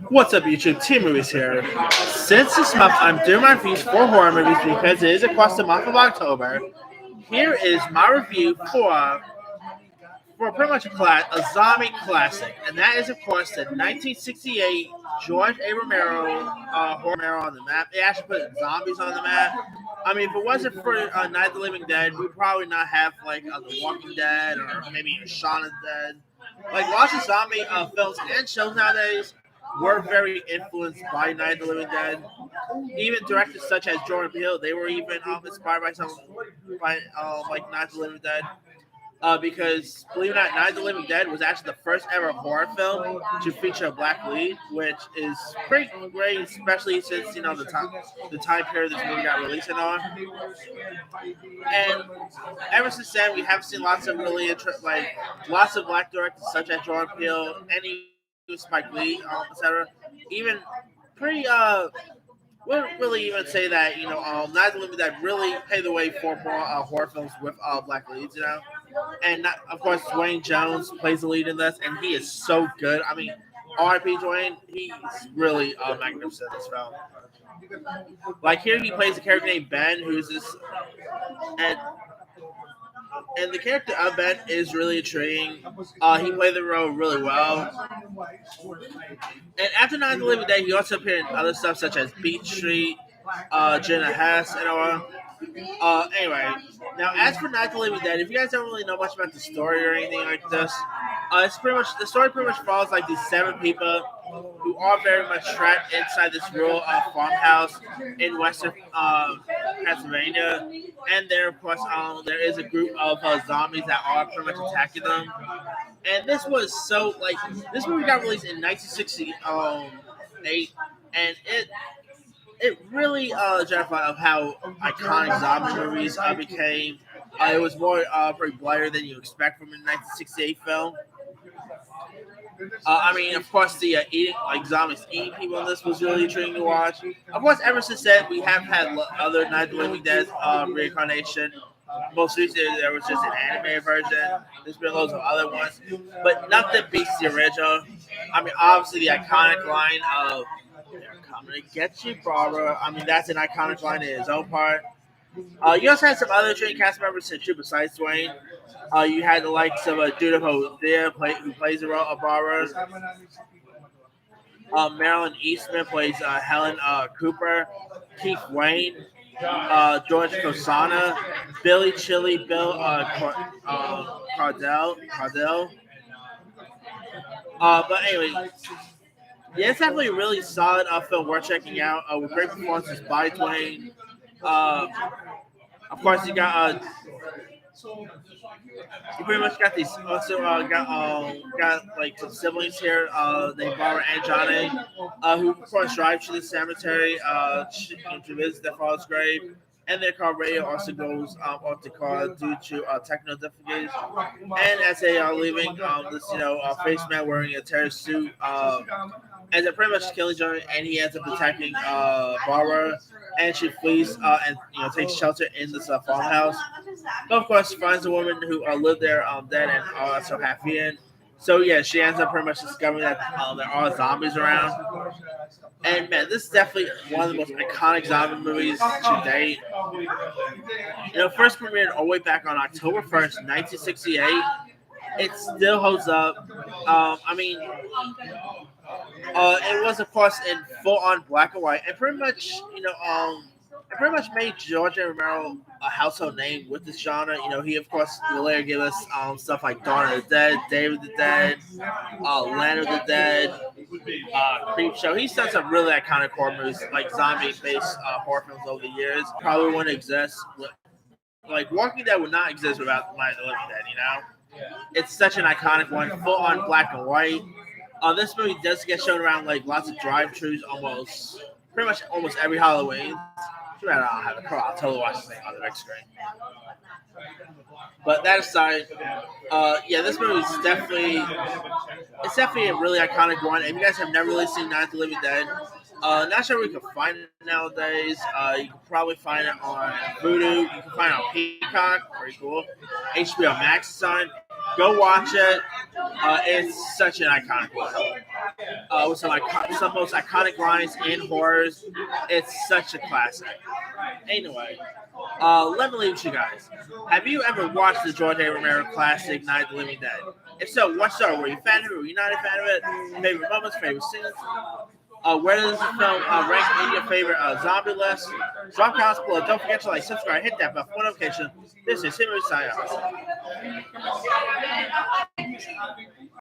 What's up, YouTube? Team Movies here. Since this month, I'm doing my reviews for horror movies because it is across the month of October. Here is my review for pretty much a zombie classic, and that is, of course, the 1968 George A. Romero horror Romero on the map. They actually put zombies on the map. I mean, if it wasn't for Night of the Living Dead, we'd probably not have like The Walking Dead or maybe even Shaun of the Dead. Like lots of zombie films and shows nowadays were very influenced by Night of the Living Dead. Even directors such as Jordan Peele, they were even inspired by like Night of the Living Dead. Because believe it or not, Night of the Living Dead was actually the first ever horror film to feature a black lead, which is pretty great, especially since the time period this movie got released on. And ever since then, we have seen lots of lots of black directors such as Jordan Peele and even Spike Lee, etc. Even pretty wouldn't really even say that Night of the Living Dead really paved the way for more horror films with black leads. And of course, Dwayne Jones plays the lead in this, and he is so good. I mean, R.I.P. Dwayne, he's really magnificent in this film. Like here, he plays a character named Ben, who's this, and the character of Ben is really intriguing. He played the role really well. And after Night of the Living Dead, he also appeared in other stuff such as Beat Street, Jenna Hess, and all. Anyway, now as for Night of the Living Dead, if you guys don't really know much about the story or anything like this, the story pretty much follows like these 7 people who are very much trapped inside this rural farmhouse in western Pennsylvania, and there of course there is a group of zombies that are pretty much attacking them. And this movie got released in 1968, and it really justified of how iconic zombie movies became. It was more pretty blighter than you expect from a 1968 film. I mean, of course, the zombies eating people in this was really intriguing to watch. Of course, ever since then, we have had other Night of the Living Dead reincarnation. Most recently, there was just an animated version. There's been loads of other ones, but nothing beats the original. I mean, obviously, the iconic line of "They're coming to get you, Barbara." I mean, that's an iconic line in its own part. You also had some other trained cast members too, besides Dwayne. You had the likes of Judith Hosea, who plays the role of Barbara. Marilyn Eastman plays Helen Cooper. Keith Wayne, George Cosana, Billy Chili, Bill Cardell. But anyway, yeah, it's definitely a really solid film worth checking out with great performances by Dwayne. Of course, you got you pretty much got these also got like some siblings here named Barbara and Johnny, who of course drive to the cemetery to visit their father's grave. And their car radio also goes off the car due to technical difficulties. And as they are leaving, this face man wearing a terrorist suit ends up pretty much killing Johnny, and he ends up attacking Barbara, and she flees and takes shelter in this farmhouse. But of course, finds a woman who lived there dead and also half eaten. So yeah, she ends up pretty much discovering that there are zombies around. And man, this is definitely one of the most iconic zombie movies to date. First premiered all the way back on October 1st, 1968. It still holds up. I mean, it was of course in full-on black and white, and pretty much, it pretty much made George A. Romero a household name with this genre. He of course will later give us stuff like Dawn of the Dead, Day of the Dead, Land of the Dead, Creepshow. He's done some really iconic horror movies, like zombie-based horror films over the years. Probably wouldn't exist. Like Walking Dead would not exist without Night of the Living Dead. It's such an iconic one, full-on black and white. This movie does get shown around like lots of drive-thrus, pretty much almost every Halloween. Too bad I don't have a car. I'll totally watch this thing on the big screen. But that aside, this movie is definitely a really iconic one. If you guys have never really seen Night of the Living Dead, Not sure we can find it nowadays. You can probably find it on Vudu. You can find it on Peacock. Pretty cool. HBO Max is on. Go watch it. It's such an iconic one. With some most iconic lines in horrors. It's such a classic. Anyway, let me leave with you guys. Have you ever watched the George A. Romero classic Night of the Living Dead? If so, what so? Were you a fan of it? Were you not a fan of it? Favorite moments, favorite scenes? Where does the film rank in your favorite zombie list? Drop comments below. Don't forget to like, subscribe, hit that bell for notification. This is Simon signing off.